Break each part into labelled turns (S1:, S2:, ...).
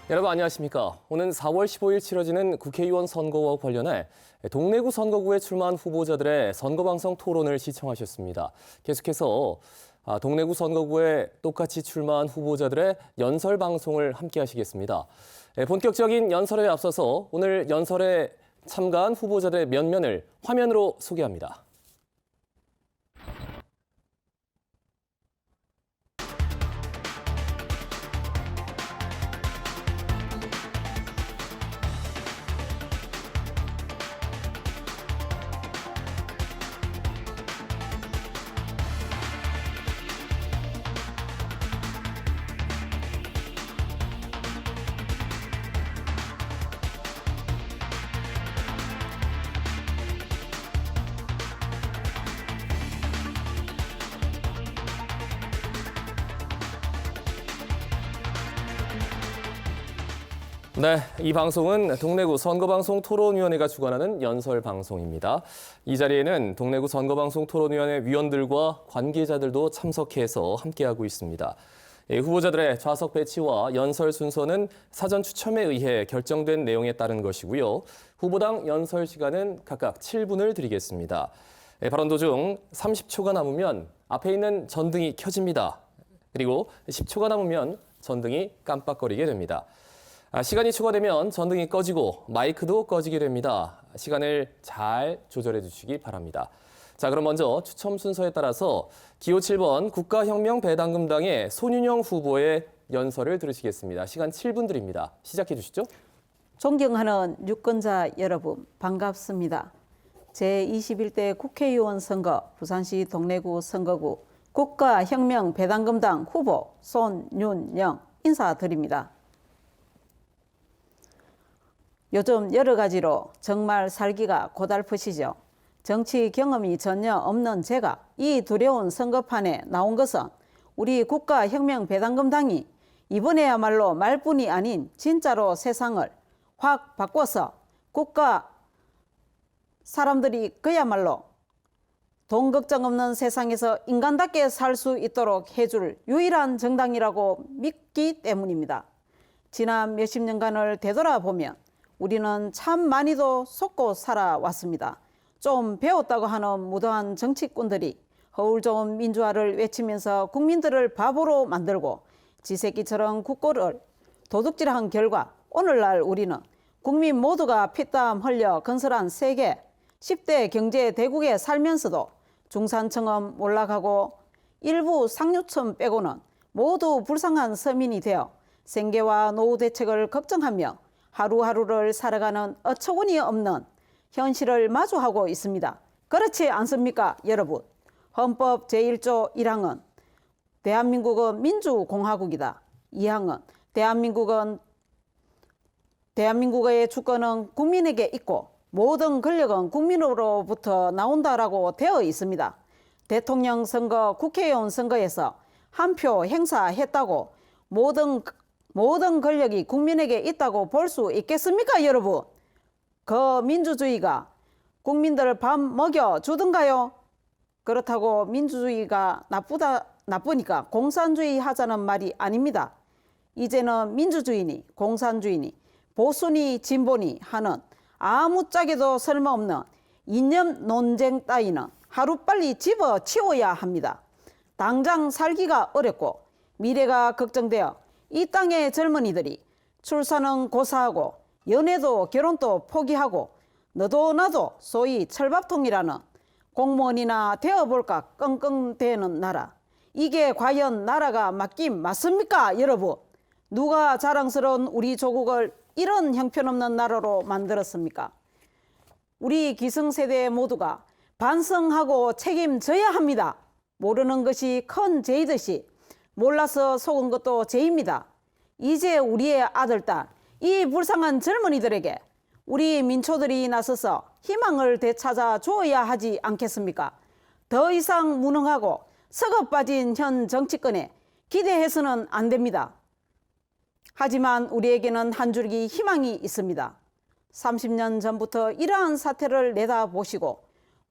S1: 여러분 안녕하십니까? 오는 4월 15일 치러지는 국회의원 선거와 관련해 동래구 선거구에 출마한 후보자들의 선거방송 토론을 시청하셨습니다. 계속해서 동래구 선거구에 똑같이 출마한 후보자들의 연설 방송을 함께 하시겠습니다. 본격적인 연설에 앞서서 오늘 연설에 참가한 후보자들의 면면을 화면으로 소개합니다. 네, 이 방송은 동래구 선거방송 토론위원회가 주관하는 연설 방송입니다. 이 자리에는 동래구 선거방송 토론위원회 위원들과 관계자들도 참석해서 함께하고 있습니다. 후보자들의 좌석 배치와 연설 순서는 사전 추첨에 의해 결정된 내용에 따른 것이고요. 후보당 연설 시간은 각각 7분을 드리겠습니다. 발언 도중 30초가 남으면 앞에 있는 전등이 켜집니다. 그리고 10초가 남으면 전등이 깜빡거리게 됩니다. 시간이 초과되면 전등이 꺼지고 마이크도 꺼지게 됩니다. 시간을 잘 조절해 주시기 바랍니다. 자, 그럼 먼저 추첨 순서에 따라서 기호 7번 국가혁명배당금당의 손윤영 후보의 연설을 들으시겠습니다. 시간 7분 드립니다. 시작해 주시죠.
S2: 존경하는 유권자 여러분, 반갑습니다. 제21대 국회의원 선거 부산시 동래구 선거구 국가혁명배당금당 후보 손윤영 인사드립니다. 요즘 여러 가지로 정말 살기가 고달프시죠. 정치 경험이 전혀 없는 제가 이 두려운 선거판에 나온 것은 우리 국가혁명배당금당이 이번에야말로 말뿐이 아닌 진짜로 세상을 확 바꿔서 국가 사람들이 그야말로 돈 걱정 없는 세상에서 인간답게 살 수 있도록 해줄 유일한 정당이라고 믿기 때문입니다. 지난 몇십 년간을 되돌아보면 우리는 참 많이도 속고 살아왔습니다. 좀 배웠다고 하는 무도한 정치꾼들이 허울 좋은 민주화를 외치면서 국민들을 바보로 만들고 지새끼처럼 국고를 도둑질한 결과 오늘날 우리는 국민 모두가 피땀 흘려 건설한 세계 10대 경제 대국에 살면서도 중산층은 올라가고 일부 상류층 빼고는 모두 불쌍한 서민이 되어 생계와 노후 대책을 걱정하며 하루하루를 살아가는 어처구니 없는 현실을 마주하고 있습니다. 그렇지 않습니까, 여러분? 헌법 제1조 1항은 대한민국은 민주공화국이다. 2항은 대한민국의 주권은 국민에게 있고 모든 권력은 국민으로부터 나온다라고 되어 있습니다. 대통령 선거, 국회의원 선거에서 한 표 행사했다고 모든 권력이 국민에게 있다고 볼 수 있겠습니까, 여러분? 그 민주주의가 국민들을 밥 먹여주던가요? 그렇다고 민주주의가 나쁘니까 공산주의 하자는 말이 아닙니다. 이제는 민주주의니 공산주의니 보수니 진보니 하는 아무짝에도 쓸모없는 이념 논쟁 따위는 하루빨리 집어치워야 합니다. 당장 살기가 어렵고 미래가 걱정되어 이 땅의 젊은이들이 출산은 고사하고 연애도 결혼도 포기하고 너도 나도 소위 철밥통이라는 공무원이나 되어볼까 끙끙대는 나라. 이게 과연 나라가 맞긴 맞습니까, 여러분? 누가 자랑스러운 우리 조국을 이런 형편없는 나라로 만들었습니까? 우리 기성세대 모두가 반성하고 책임져야 합니다. 모르는 것이 큰 죄이듯이 몰라서 속은 것도 죄입니다. 이제 우리의 아들, 딸, 이 불쌍한 젊은이들에게 우리 민초들이 나서서 희망을 되찾아 주어야 하지 않겠습니까? 더 이상 무능하고 썩어 빠진 현 정치권에 기대해서는 안 됩니다. 하지만 우리에게는 한 줄기 희망이 있습니다. 30년 전부터 이러한 사태를 내다보시고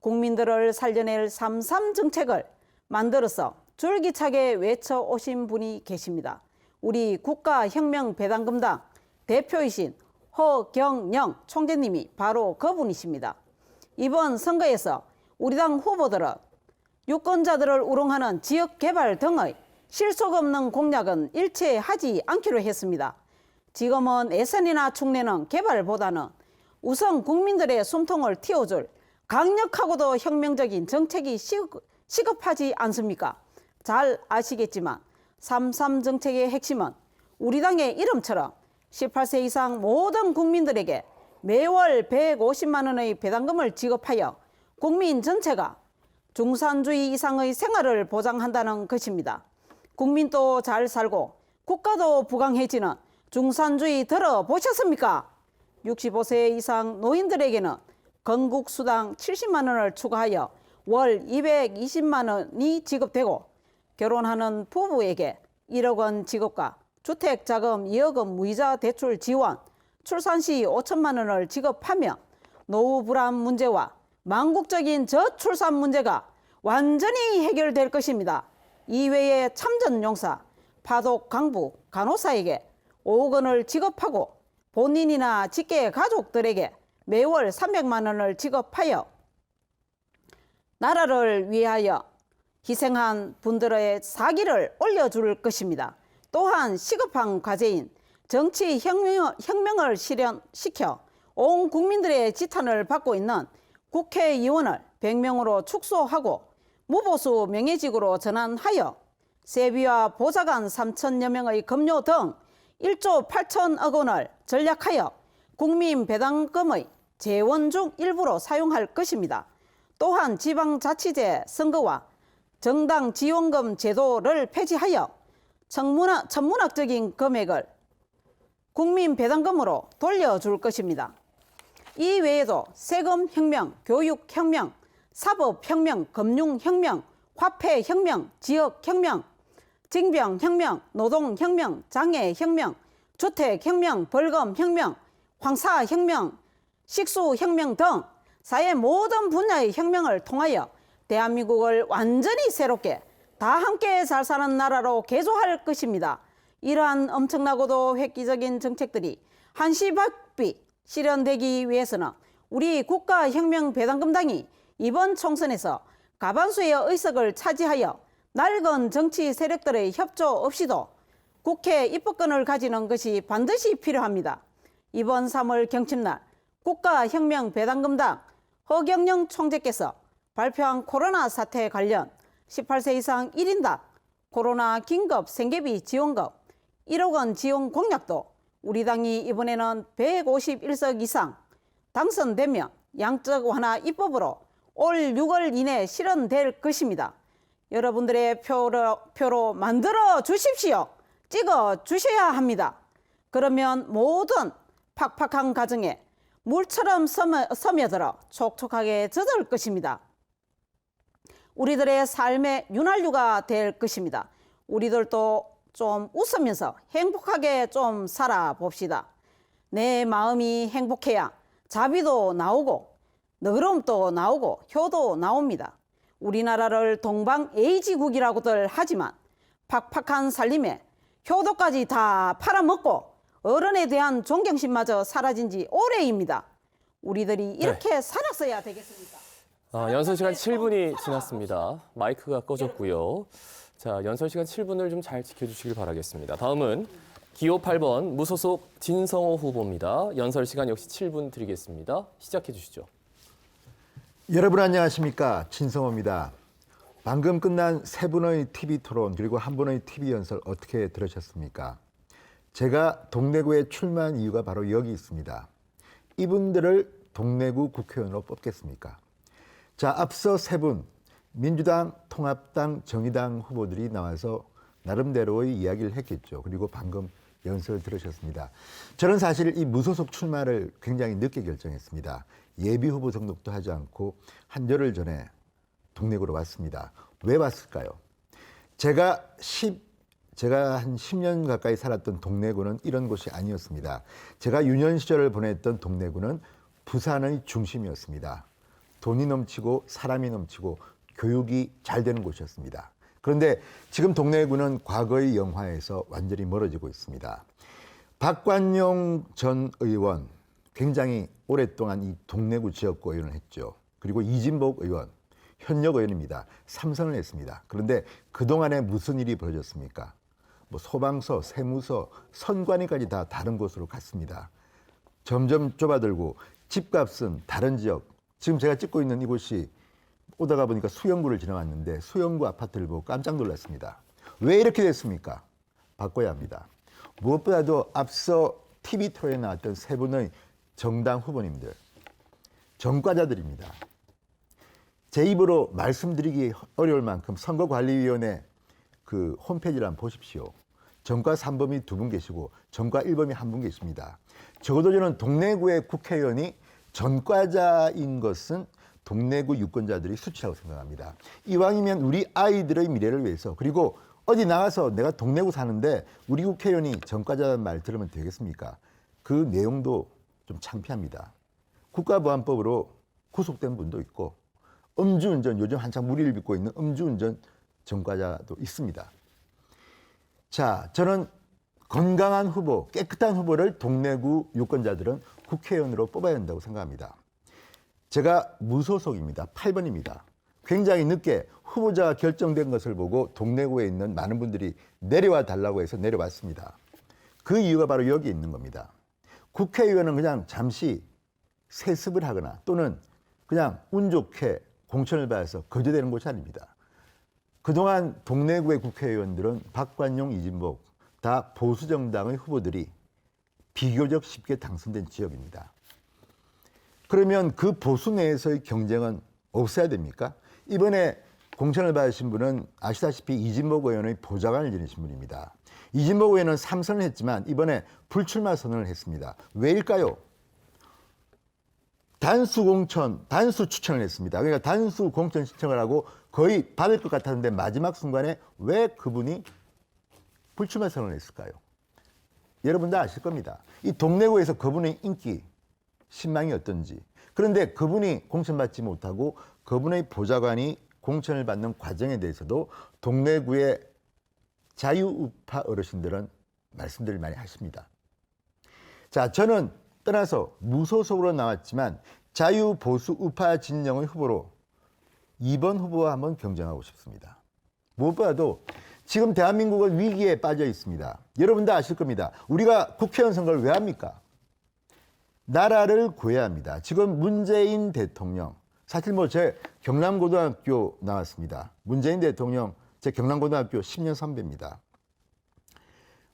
S2: 국민들을 살려낼 3.3 정책을 만들어서 줄기차게 외쳐오신 분이 계십니다. 우리 국가혁명배당금당 대표이신 허경영 총재님이 바로 그분이십니다. 이번 선거에서 우리 당 후보들은 유권자들을 우롱하는 지역개발 등의 실속 없는 공약은 일체 하지 않기로 했습니다. 지금은 예산이나 총리는 개발보다는 우선 국민들의 숨통을 틔워줄 강력하고도 혁명적인 정책이 시급하지 않습니까? 잘 아시겠지만 3.3 정책의 핵심은 우리 당의 이름처럼 18세 이상 모든 국민들에게 매월 150만 원의 배당금을 지급하여 국민 전체가 중산주의 이상의 생활을 보장한다는 것입니다. 국민도 잘 살고 국가도 부강해지는 중산주의 들어보셨습니까? 65세 이상 노인들에게는 건국수당 70만 원을 추가하여 월 220만 원이 지급되고 결혼하는 부부에게 1억 원 지급과 주택자금 2억 원 무이자 대출 지원, 출산 시 5천만 원을 지급하며 노후 불안 문제와 망국적인 저출산 문제가 완전히 해결될 것입니다. 이외에 참전용사, 파독 강부, 간호사에게 5억 원을 지급하고 본인이나 직계 가족들에게 매월 300만 원을 지급하여 나라를 위하여 희생한 분들의 사기를 올려줄 것입니다. 또한 시급한 과제인 정치 혁명을 실현시켜 온 국민들의 지탄을 받고 있는 국회의원을 100명으로 축소하고 무보수 명예직으로 전환하여 세비와 보좌관 3천여 명의 급료 등 1조 8천억 원을 전략하여 국민 배당금의 재원 중 일부로 사용할 것입니다. 또한 지방자치제 선거와 정당 지원금 제도를 폐지하여 천문학적인 금액을 국민 배당금으로 돌려줄 것입니다. 이 외에도 세금혁명, 교육혁명, 사법혁명, 금융혁명, 화폐혁명, 지역혁명, 징병혁명, 노동혁명, 장애혁명, 주택혁명, 벌금혁명, 황사혁명, 식수혁명 등 사회 모든 분야의 혁명을 통하여 대한민국을 완전히 새롭게 다 함께 잘 사는 나라로 개조할 것입니다. 이러한 엄청나고도 획기적인 정책들이 한시바삐 실현되기 위해서는 우리 국가혁명배당금당이 이번 총선에서 과반수의 의석을 차지하여 낡은 정치 세력들의 협조 없이도 국회 입법권을 가지는 것이 반드시 필요합니다. 이번 3월 경칩날 국가혁명배당금당 허경영 총재께서 발표한 코로나 사태 관련 18세 이상 1인당 코로나 긴급 생계비 지원금 1억 원 지원 공약도 우리 당이 이번에는 151석 이상 당선되면 양적 완화 입법으로 올 6월 이내 실현될 것입니다. 여러분들의 표로 만들어 주십시오. 찍어 주셔야 합니다. 그러면 모든 팍팍한 가정에 물처럼 스며들어 촉촉하게 젖을 것입니다. 우리들의 삶의 윤활유가 될 것입니다. 우리들도 좀 웃으면서 행복하게 좀 살아봅시다. 내 마음이 행복해야 자비도 나오고 너그러움도 나오고 효도 나옵니다. 우리나라를 동방 에이지국이라고들 하지만 팍팍한 살림에 효도까지 다 팔아먹고 어른에 대한 존경심마저 사라진 지 오래입니다. 우리들이 이렇게 살았어야 되겠습니까?
S1: 연설 시간 7분이 지났습니다. 마이크가 꺼졌고요. 자, 연설 시간 7분을 좀 잘 지켜주시길 바라겠습니다. 다음은 기호 8번 무소속 진성호 후보입니다. 연설 시간 역시 7분 드리겠습니다. 시작해 주시죠.
S3: 여러분 안녕하십니까? 진성호입니다. 방금 끝난 세 분의 TV 토론 그리고 한 분의 TV 연설 어떻게 들으셨습니까? 제가 동래구에 출마한 이유가 바로 여기 있습니다. 이분들을 동래구 국회의원으로 뽑겠습니까? 자, 앞서 세 분 민주당, 통합당, 정의당 후보들이 나와서 나름대로의 이야기를 했겠죠. 그리고 방금 연설을 들으셨습니다. 저는 사실 이 무소속 출마를 굉장히 늦게 결정했습니다. 예비 후보 등록도 하지 않고 한 열흘 전에 동래구로 왔습니다. 왜 왔을까요? 제가 한 10년 가까이 살았던 동래구는 이런 곳이 아니었습니다. 제가 유년 시절을 보냈던 동래구는 부산의 중심이었습니다. 돈이 넘치고 사람이 넘치고 교육이 잘 되는 곳이었습니다. 그런데 지금 동래구는 과거의 영화에서 완전히 멀어지고 있습니다. 박관용 전 의원 굉장히 오랫동안 이 동래구 지역구 의원을 했죠. 그리고 이진복 의원 현역 의원입니다. 3선을 했습니다. 그런데 그동안에 무슨 일이 벌어졌습니까? 뭐 소방서, 세무서, 선관위까지 다 다른 곳으로 갔습니다. 점점 좁아들고 집값은 다른 지역, 지금 제가 찍고 있는 이곳이 오다가 보니까 수영구를 지나왔는데 수영구 아파트를 보고 깜짝 놀랐습니다. 왜 이렇게 됐습니까? 바꿔야 합니다. 무엇보다도 앞서 TV 토론에 나왔던 세 분의 정당 후보님들, 전과자들입니다. 제 입으로 말씀드리기 어려울 만큼 선거관리위원회 그 홈페이지를 한번 보십시오. 전과 3범이 2분 계시고 전과 1범이 1분 계십니다. 적어도 저는 동래구의 국회의원이 전과자인 것은 동래구 유권자들이 수치라고 생각합니다. 이왕이면 우리 아이들의 미래를 위해서, 그리고 어디 나가서 내가 동래구 사는데 우리 국회의원이 전과자라는 말 들으면 되겠습니까? 그 내용도 좀 창피합니다. 국가보안법으로 구속된 분도 있고 음주운전, 요즘 한창 무리를 빚고 있는 음주운전 전과자도 있습니다. 자, 저는 건강한 후보, 깨끗한 후보를 동래구 유권자들은 국회의원으로 뽑아야 한다고 생각합니다. 제가 무소속입니다. 8번입니다. 굉장히 늦게 후보자가 결정된 것을 보고 동래구에 있는 많은 분들이 내려와 달라고 해서 내려왔습니다. 그 이유가 바로 여기 있는 겁니다. 국회의원은 그냥 잠시 세습을 하거나 또는 그냥 운 좋게 공천을 받아서 거저되는 곳이 아닙니다. 그동안 동래구의 국회의원들은 박관용, 이진복 다 보수정당의 후보들이 비교적 쉽게 당선된 지역입니다. 그러면 그 보수 내에서의 경쟁은 없어야 됩니까? 이번에 공천을 받으신 분은 아시다시피 이진복 의원의 보좌관을 지내신 분입니다. 이진복 의원은 3선을 했지만 이번에 불출마 선언을 했습니다. 왜일까요? 단수 공천, 단수 추천을 했습니다. 그러니까 단수 공천 신청을 하고 거의 받을 것 같았는데 마지막 순간에 왜 그분이 불출마 선언을 했을까요? 여러분 다 아실 겁니다. 이 동래구에서 그분의 인기, 신망이 어떤지. 그런데 그분이 공천받지 못하고 그분의 보좌관이 공천을 받는 과정에 대해서도 동래구의 자유우파 어르신들은 말씀들을 많이 하십니다. 자, 저는 떠나서 무소속으로 나왔지만 자유보수우파 진영의 후보로 2번 후보와 한번 경쟁하고 싶습니다. 무엇보다도 지금 대한민국은 위기에 빠져 있습니다. 여러분 다 아실 겁니다. 우리가 국회의원 선거를 왜 합니까? 나라를 구해야 합니다. 지금 문재인 대통령, 사실 뭐 제 경남고등학교 나왔습니다. 문재인 대통령, 제 경남고등학교 10년 선배입니다.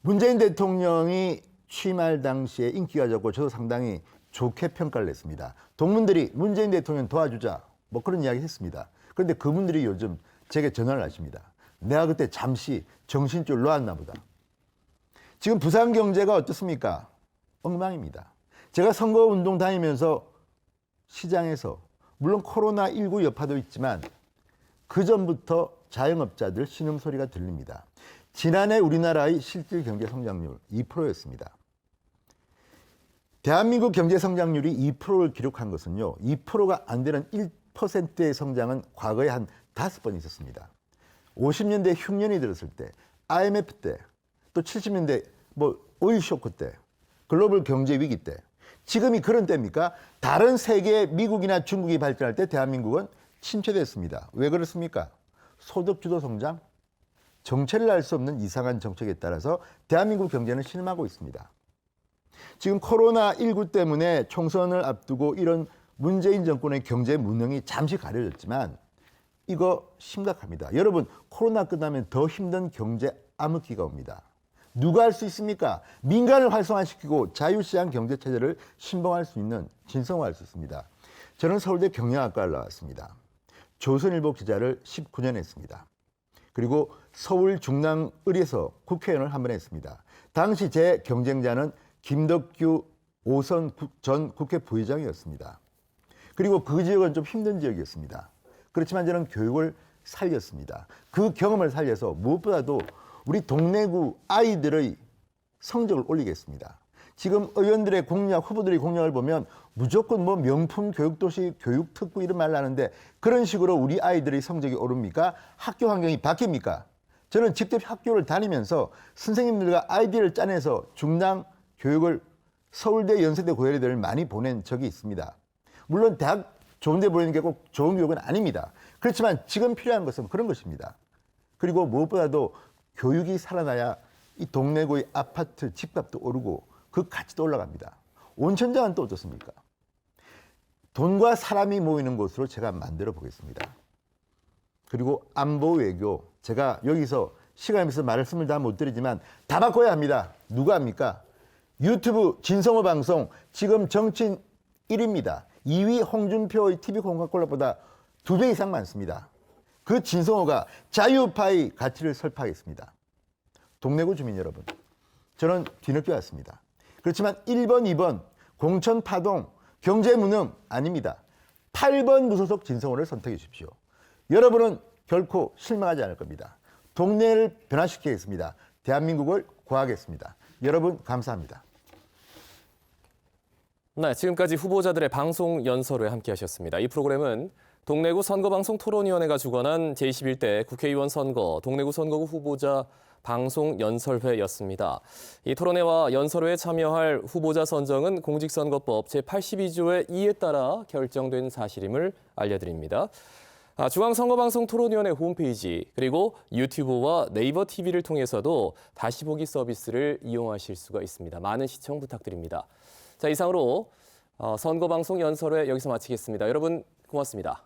S3: 문재인 대통령이 취임할 당시에 인기가 적고 저도 상당히 좋게 평가를 했습니다. 동문들이 문재인 대통령 도와주자 뭐 그런 이야기 했습니다. 그런데 그분들이 요즘 제게 전화를 하십니다. 내가 그때 잠시 정신줄 놓았나 보다. 지금 부산 경제가 어떻습니까? 엉망입니다. 제가 선거운동 다니면서 시장에서 물론 코로나19 여파도 있지만 그전부터 자영업자들 신음소리가 들립니다. 지난해 우리나라의 실질 경제 성장률 2%였습니다. 대한민국 경제 성장률이 2%를 기록한 것은요, 2%가 안 되는 1%의 성장은 과거에 한 5번 있었습니다. 50년대 흉년이 들었을 때, IMF 때, 또 70년대 뭐 오일 쇼크 때, 글로벌 경제 위기 때, 지금이 그런 때입니까? 다른 세계 미국이나 중국이 발전할 때 대한민국은 침체됐습니다. 왜 그렇습니까? 소득주도 성장, 정체를 알 수 없는 이상한 정책에 따라서 대한민국 경제는 신음하고 있습니다. 지금 코로나19 때문에 총선을 앞두고 이런 문재인 정권의 경제 무능이 잠시 가려졌지만 이거 심각합니다. 여러분, 코로나 끝나면 더 힘든 경제 암흑기가 옵니다. 누가 할 수 있습니까? 민간을 활성화시키고 자유시장 경제체제를 신봉할 수 있는 진성화할 수 있습니다. 저는 서울대 경영학과를 나왔습니다. 조선일보 기자를 19년 했습니다. 그리고 서울 중랑을에서 국회의원을 한 번 했습니다. 당시 제 경쟁자는 김덕규 5선 전 국회 부의장이었습니다. 그리고 그 지역은 좀 힘든 지역이었습니다. 그렇지만 저는 교육을 살렸습니다. 그 경험을 살려서 무엇보다도 우리 동래구 아이들의 성적을 올리겠습니다. 지금 의원들의 공약, 후보들의 공약을 보면 무조건 뭐 명품 교육도시, 교육특구 이런 말을 하는데 그런 식으로 우리 아이들의 성적이 오릅니까? 학교 환경이 바뀝니까? 저는 직접 학교를 다니면서 선생님들과 아이디어를 짜내서 중랑 교육을 서울대, 연세대, 고려대를 많이 보낸 적이 있습니다. 물론 대학 좋은 데 보내는 게 꼭 좋은 교육은 아닙니다. 그렇지만 지금 필요한 것은 그런 것입니다. 그리고 무엇보다도 교육이 살아나야 이 동래구의 아파트 집값도 오르고 그 가치도 올라갑니다. 온천장은 또 어떻습니까? 돈과 사람이 모이는 곳으로 제가 만들어 보겠습니다. 그리고 안보 외교, 제가 여기서 시간이 있어서 말씀을 다 못 드리지만 다 바꿔야 합니다. 누가 합니까? 유튜브 진성호 방송 지금 정치인 1위입니다. 2위 홍준표의 TV 공각골라보다 2배 이상 많습니다. 그 진성호가 자유파의 가치를 설파하겠습니다. 동래구 주민 여러분, 저는 뒤늦게 왔습니다. 그렇지만 1번, 2번 공천 파동, 경제 무능 아닙니다. 8번 무소속 진성호를 선택해 주십시오. 여러분은 결코 실망하지 않을 겁니다. 동네를 변화시키겠습니다. 대한민국을 구하겠습니다. 여러분 감사합니다.
S1: 네, 지금까지 후보자들의 방송 연설회 함께하셨습니다. 이 프로그램은 동래구 선거방송 토론위원회가 주관한 제21대 국회의원 선거 동래구 선거구 후보자 방송 연설회였습니다. 이 토론회와 연설회에 참여할 후보자 선정은 공직선거법 제82조의 2에 따라 결정된 사실임을 알려드립니다. 중앙선거방송 토론위원회 홈페이지 그리고 유튜브와 네이버 TV를 통해서도 다시 보기 서비스를 이용하실 수가 있습니다. 많은 시청 부탁드립니다. 자, 이상으로 선거방송 연설회 여기서 마치겠습니다. 여러분 고맙습니다.